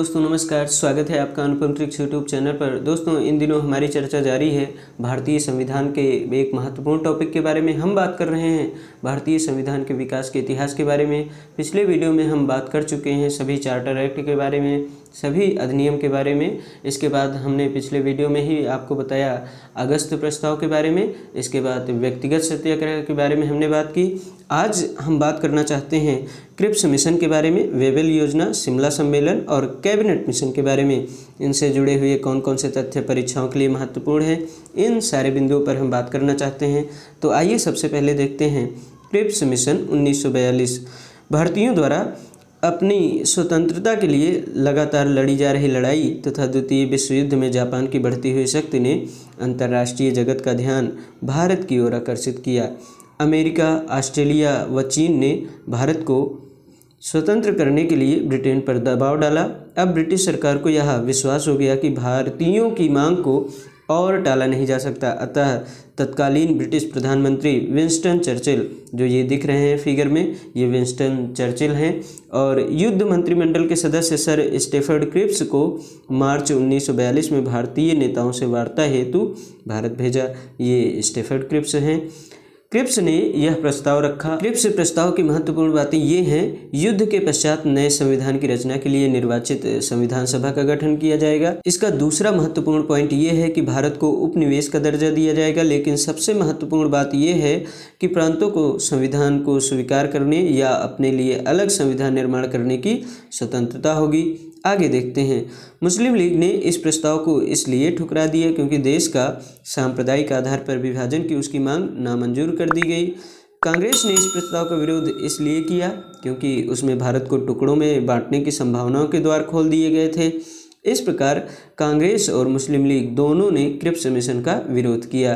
दोस्तों नमस्कार, स्वागत है आपका अनुपम ट्रिक्स यूट्यूब चैनल पर। दोस्तों इन दिनों हमारी चर्चा जारी है भारतीय संविधान के एक महत्वपूर्ण टॉपिक के बारे में। हम बात कर रहे हैं भारतीय संविधान के विकास के इतिहास के बारे में। पिछले वीडियो में हम बात कर चुके हैं सभी चार्टर एक्ट के बारे में, सभी अधिनियम के बारे में। इसके बाद हमने पिछले वीडियो में ही आपको बताया अगस्त प्रस्ताव के बारे में। इसके बाद व्यक्तिगत सत्याग्रह के बारे में हमने बात की। आज हम बात करना चाहते हैं क्रिप्स मिशन के बारे में, वेवेल योजना, शिमला सम्मेलन और कैबिनेट मिशन के बारे में। इनसे जुड़े हुए कौन कौन से तथ्य परीक्षाओं के लिए महत्वपूर्ण हैं, इन सारे बिंदुओं पर हम बात करना चाहते हैं। तो आइए सबसे पहले देखते हैं क्रिप्स मिशन 1942। भारतीयों द्वारा अपनी स्वतंत्रता के लिए लगातार लड़ी जा रही लड़ाई तथा द्वितीय विश्व युद्ध में जापान की बढ़ती हुई शक्ति ने अंतर्राष्ट्रीय जगत का ध्यान भारत की ओर आकर्षित किया। अमेरिका, ऑस्ट्रेलिया व चीन ने भारत को स्वतंत्र करने के लिए ब्रिटेन पर दबाव डाला। अब ब्रिटिश सरकार को यह विश्वास हो गया कि भारतीयों की मांग को और टाला नहीं जा सकता। अतः तत्कालीन ब्रिटिश प्रधानमंत्री विंस्टन चर्चिल, जो ये दिख रहे हैं फिगर में, ये विंस्टन चर्चिल हैं, और युद्ध मंत्रिमंडल के सदस्य सर स्टेफर्ड क्रिप्स को मार्च 1942 में भारतीय नेताओं से वार्ता हेतु भारत भेजा। ये स्टेफर्ड क्रिप्स हैं। क्रिप्स ने यह प्रस्ताव रखा। क्रिप्स प्रस्ताव की महत्वपूर्ण बातें ये हैं, युद्ध के पश्चात नए संविधान की रचना के लिए निर्वाचित संविधान सभा का गठन किया जाएगा। इसका दूसरा महत्वपूर्ण पॉइंट ये है कि भारत को उपनिवेश का दर्जा दिया जाएगा। लेकिन सबसे महत्वपूर्ण बात यह है कि प्रांतों को संविधान को स्वीकार करने या अपने लिए अलग संविधान निर्माण करने की स्वतंत्रता होगी। आगे देखते हैं। मुस्लिम लीग ने इस प्रस्ताव को इसलिए ठुकरा दिया क्योंकि देश का सांप्रदायिक आधार पर विभाजन की उसकी मांग नामंजूर कर दी गई। कांग्रेस ने इस प्रस्ताव का विरोध इसलिए किया क्योंकि उसमें भारत को टुकड़ों में बांटने की संभावनाओं के द्वार खोल दिए गए थे। इस प्रकार कांग्रेस और मुस्लिम लीग दोनों ने क्रिप्स मिशन का विरोध किया।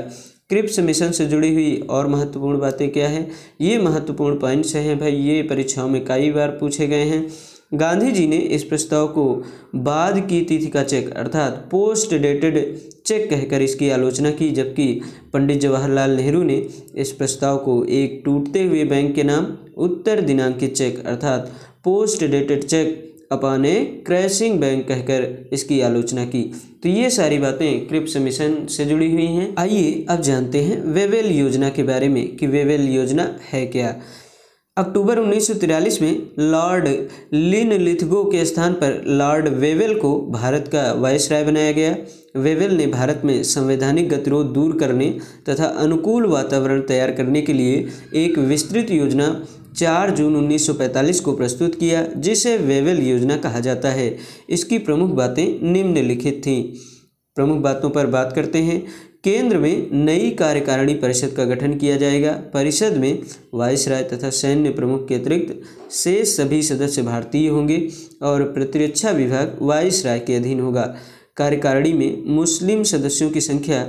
क्रिप्स मिशन से जुड़ी हुई और महत्वपूर्ण बातें क्या हैं, ये महत्वपूर्ण पॉइंट्स हैं भाई, ये परीक्षाओं में कई बार पूछे गए हैं। गांधी जी ने इस प्रस्ताव को बाद की तिथि का चेक अर्थात पोस्ट डेटेड चेक कहकर इसकी आलोचना की, जबकि पंडित जवाहरलाल नेहरू ने इस प्रस्ताव को एक टूटते हुए बैंक के नाम उत्तर दिनांकित चेक अर्थात पोस्ट डेटेड चेक अपॉन ए क्रैशिंग बैंक कहकर इसकी आलोचना की। तो ये सारी बातें क्रिप्स मिशन से जुड़ी हुई हैं। आइए अब जानते हैं वेवेल योजना के बारे में कि वेवेल योजना है क्या। अक्टूबर 1943 में लॉर्ड लिनलिथगो के स्थान पर लॉर्ड वेवेल को भारत का वायसराय बनाया गया। वेवेल ने भारत में संवैधानिक गतिरोध दूर करने तथा अनुकूल वातावरण तैयार करने के लिए एक विस्तृत योजना 4 जून 1945 को प्रस्तुत किया, जिसे वेवेल योजना कहा जाता है। इसकी प्रमुख बातें निम्नलिखित थीं। प्रमुख बातों पर बात करते हैं। केंद्र में नई कार्यकारिणी परिषद का गठन किया जाएगा। परिषद में वायसराय तथा सैन्य प्रमुख के अतिरिक्त शेष सभी सदस्य भारतीय होंगे और प्रतिरक्षा विभाग वायसराय के अधीन होगा। कार्यकारिणी में मुस्लिम सदस्यों की संख्या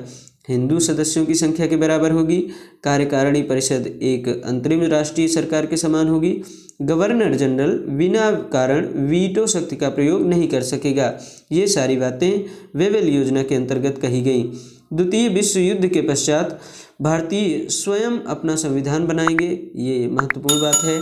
हिंदू सदस्यों की संख्या के बराबर होगी। कार्यकारिणी परिषद एक अंतरिम राष्ट्रीय सरकार के समान होगी। गवर्नर जनरल बिना कारण वीटो शक्ति का प्रयोग नहीं कर सकेगा। ये सारी बातें वेवेल योजना के अंतर्गत कही गई। द्वितीय विश्व युद्ध के पश्चात भारतीय स्वयं अपना संविधान बनाएंगे, ये महत्वपूर्ण बात है।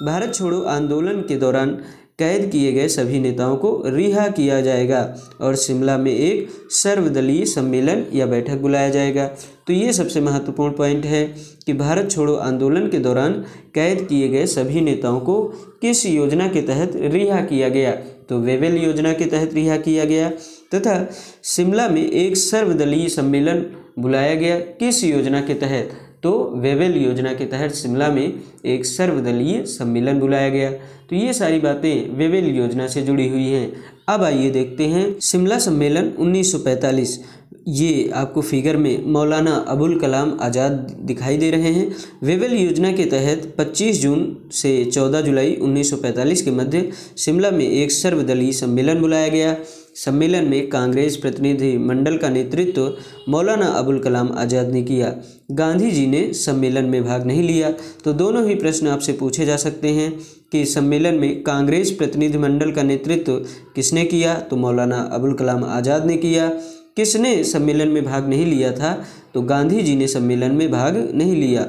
भारत छोड़ो आंदोलन के दौरान कैद किए गए सभी नेताओं को रिहा किया जाएगा और शिमला में एक सर्वदलीय सम्मेलन या बैठक बुलाया जाएगा। तो ये सबसे महत्वपूर्ण पॉइंट है कि भारत छोड़ो आंदोलन के दौरान कैद किए गए सभी नेताओं को किस योजना के तहत रिहा किया गया, तो वेवेल योजना के तहत रिहा किया गया। तथा शिमला में एक सर्वदलीय सम्मेलन बुलाया गया, किस योजना के तहत, तो वेवेल योजना के तहत शिमला में एक सर्वदलीय सम्मेलन बुलाया गया। तो ये सारी बातें वेवेल योजना से जुड़ी हुई हैं। अब आइए देखते हैं शिमला सम्मेलन 1945। ये आपको फिगर में मौलाना अबुल कलाम आज़ाद दिखाई दे रहे हैं। वेवेल योजना के तहत 25 जून से 14 जुलाई 1945 के मध्य शिमला में एक सर्वदलीय सम्मेलन बुलाया गया। सम्मेलन में कांग्रेस प्रतिनिधि मंडल का नेतृत्व मौलाना अबुल कलाम आज़ाद ने किया। गांधी जी ने सम्मेलन में भाग नहीं लिया। तो दोनों ही प्रश्न आपसे पूछे जा सकते हैं कि सम्मेलन में कांग्रेस प्रतिनिधि मंडल का नेतृत्व किसने किया, तो मौलाना अबुल कलाम आज़ाद ने किया। किसने सम्मेलन में भाग नहीं लिया था, तो गांधी जी ने सम्मेलन में भाग नहीं लिया।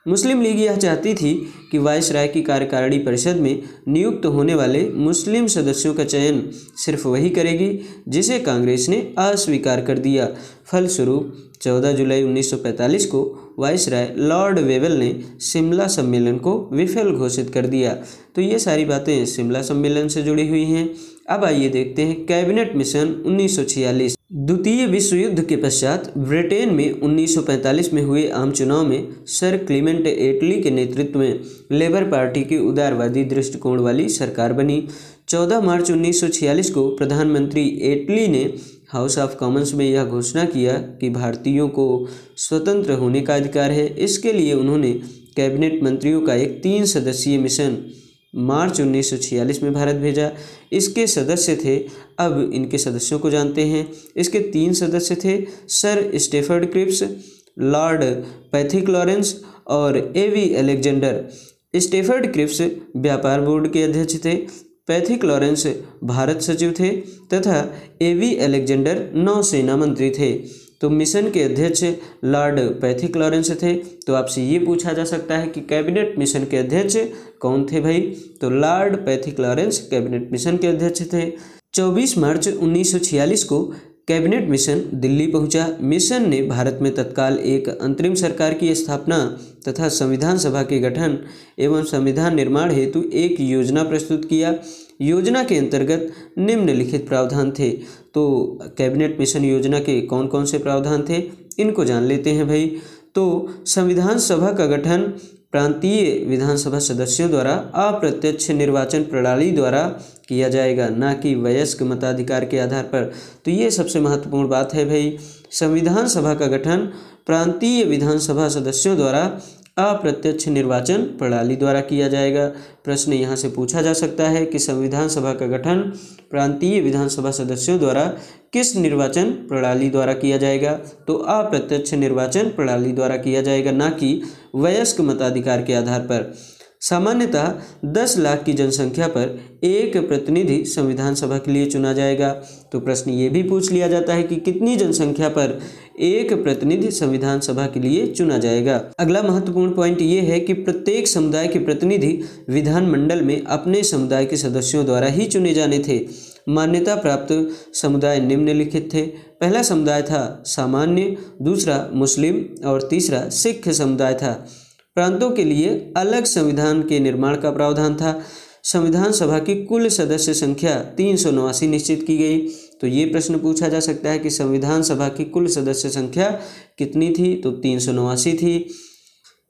मुस्लिम लीग यह चाहती थी कि वायसराय की कार्यकारिणी परिषद में नियुक्त होने वाले मुस्लिम सदस्यों का चयन सिर्फ वही करेगी जिसे कांग्रेस ने अस्वीकार कर दिया। फलस्वरूप 14 जुलाई 1945 को वायसराय लॉर्ड वेवेल ने शिमला सम्मेलन को विफल घोषित कर दिया। तो ये सारी बातें शिमला सम्मेलन से जुड़ी हुई हैं। अब आइए देखते हैं कैबिनेट मिशन 1946। द्वितीय विश्व युद्ध के पश्चात ब्रिटेन में 1945 में हुए आम चुनाव में सर क्लीमेंट एटली के नेतृत्व में लेबर पार्टी की उदारवादी दृष्टिकोण वाली सरकार बनी। 14 मार्च 1946 को प्रधानमंत्री एटली ने हाउस ऑफ कॉमन्स में यह घोषणा किया कि भारतीयों को स्वतंत्र होने का अधिकार है। इसके लिए उन्होंने कैबिनेट मंत्रियों का एक 3 सदस्यीय मिशन मार्च 1946 में भारत भेजा। इसके सदस्य थे, अब इनके सदस्यों को जानते हैं। इसके 3 सदस्य थे Sir Stafford Cripps, Lord Pethick Lawrence और एवी अलेक्जेंडर। स्टेफर्ड क्रिप्स व्यापार बोर्ड के अध्यक्ष थे, पैथिक लॉरेंस भारत सचिव थे तथा एवी अलेक्जेंडर नौसेना मंत्री थे। तो मिशन के अध्यक्ष लॉर्ड पैथिक लॉरेंस थे। तो आपसे ये पूछा जा सकता है कि कैबिनेट मिशन के अध्यक्ष कौन थे भाई? तो Lord Pethick Lawrence cabinet mission के अध्यक्ष थे। 24 मार्च 1946 को कैबिनेट मिशन दिल्ली पहुंचा। मिशन ने भारत में तत्काल एक अंतरिम सरकार की स्थापना तथा संविधान सभा के गठन एवं संविधान निर्माण हेतु एक योजना प्रस्तुत किया। योजना के अंतर्गत निम्नलिखित प्रावधान थे। तो कैबिनेट मिशन योजना के कौन कौन से प्रावधान थे, इनको जान लेते हैं भाई। तो संविधान सभा का गठन प्रांतीय विधानसभा सदस्यों द्वारा अप्रत्यक्ष निर्वाचन प्रणाली द्वारा किया जाएगा, ना कि वयस्क मताधिकार के आधार पर। तो ये सबसे महत्वपूर्ण बात है भाई। संविधान सभा का गठन प्रांतीय विधानसभा सदस्यों द्वारा अप्रत्यक्ष निर्वाचन प्रणाली द्वारा किया जाएगा। प्रश्न यहाँ से पूछा जा सकता है कि संविधान सभा का गठन प्रांतीय विधानसभा सदस्यों द्वारा किस निर्वाचन प्रणाली द्वारा किया जाएगा? तो अप्रत्यक्ष निर्वाचन प्रणाली द्वारा किया जाएगा, ना कि वयस्क मताधिकार के आधार पर। सामान्यतः 10 लाख की जनसंख्या पर एक प्रतिनिधि संविधान सभा के लिए चुना जाएगा। तो प्रश्न ये भी पूछ लिया जाता है कि कितनी जनसंख्या पर एक प्रतिनिधि संविधान सभा के लिए चुना जाएगा। अगला महत्वपूर्ण पॉइंट ये है कि प्रत्येक समुदाय के प्रतिनिधि विधानमंडल में अपने समुदाय के सदस्यों द्वारा ही चुने जाने थे। मान्यता प्राप्त समुदाय निम्नलिखित थे। पहला समुदाय था सामान्य, दूसरा मुस्लिम और तीसरा सिख समुदाय था। प्रांतों के लिए अलग संविधान के निर्माण का प्रावधान था। संविधान सभा की कुल सदस्य संख्या 389 निश्चित की गई। तो ये प्रश्न पूछा जा सकता है कि संविधान सभा की कुल सदस्य संख्या कितनी थी? तो 389 थी,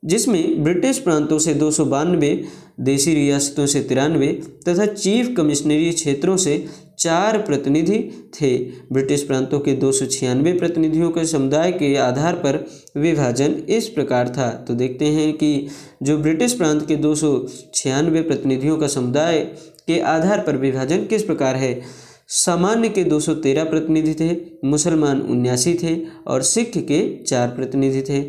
जिसमें ब्रिटिश प्रांतों से 292, देशी रियासतों से 93 तथा चीफ कमिश्नरी क्षेत्रों से 4 प्रतिनिधि थे। ब्रिटिश प्रांतों के 296 प्रतिनिधियों के समुदाय के आधार पर विभाजन इस प्रकार था। तो देखते हैं कि जो ब्रिटिश प्रांत के 296 प्रतिनिधियों का समुदाय के आधार पर विभाजन किस प्रकार है। सामान्य के 213 प्रतिनिधि थे, मुसलमान 79 थे और सिख के 4 प्रतिनिधि थे।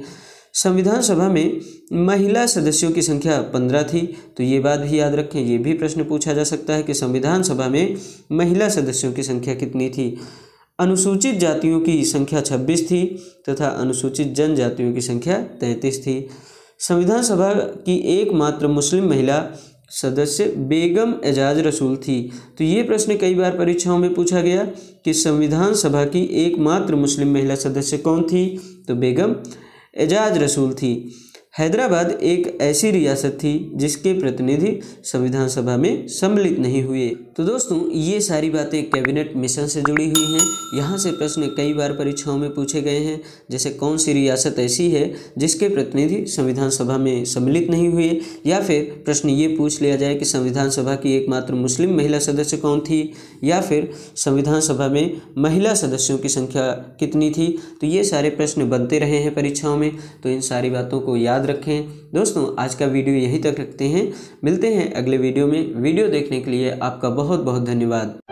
संविधान सभा में महिला सदस्यों की संख्या 15 थी। तो ये बात भी याद रखें, ये भी प्रश्न पूछा जा सकता है कि संविधान सभा में महिला सदस्यों की संख्या कितनी थी। अनुसूचित जातियों की संख्या 26 थी तथा अनुसूचित जनजातियों की संख्या 33 थी। संविधान सभा की एकमात्र मुस्लिम महिला सदस्य बेगम एजाज रसूल थी। तो ये प्रश्न कई बार परीक्षाओं में पूछा गया कि संविधान सभा की एकमात्र मुस्लिम महिला सदस्य कौन थी? तो बेगम एजाज रसूल थी। हैदराबाद एक ऐसी रियासत थी जिसके प्रतिनिधि संविधान सभा में सम्मिलित नहीं हुए। तो दोस्तों ये सारी बातें कैबिनेट मिशन से जुड़ी हुई हैं। यहाँ से प्रश्न कई बार परीक्षाओं में पूछे गए हैं, जैसे कौन सी रियासत ऐसी है जिसके प्रतिनिधि संविधान सभा में सम्मिलित नहीं हुए, या फिर प्रश्न ये पूछ लिया जाए कि संविधान सभा की एकमात्र मुस्लिम महिला सदस्य कौन थी, या फिर संविधान सभा में महिला सदस्यों की संख्या कितनी थी। तो ये सारे प्रश्न बनते रहे हैं परीक्षाओं में, तो इन सारी बातों को याद रखें। दोस्तों आज का वीडियो यहीं तक रखते हैं, मिलते हैं अगले वीडियो में। वीडियो देखने के लिए आपका बहुत बहुत धन्यवाद।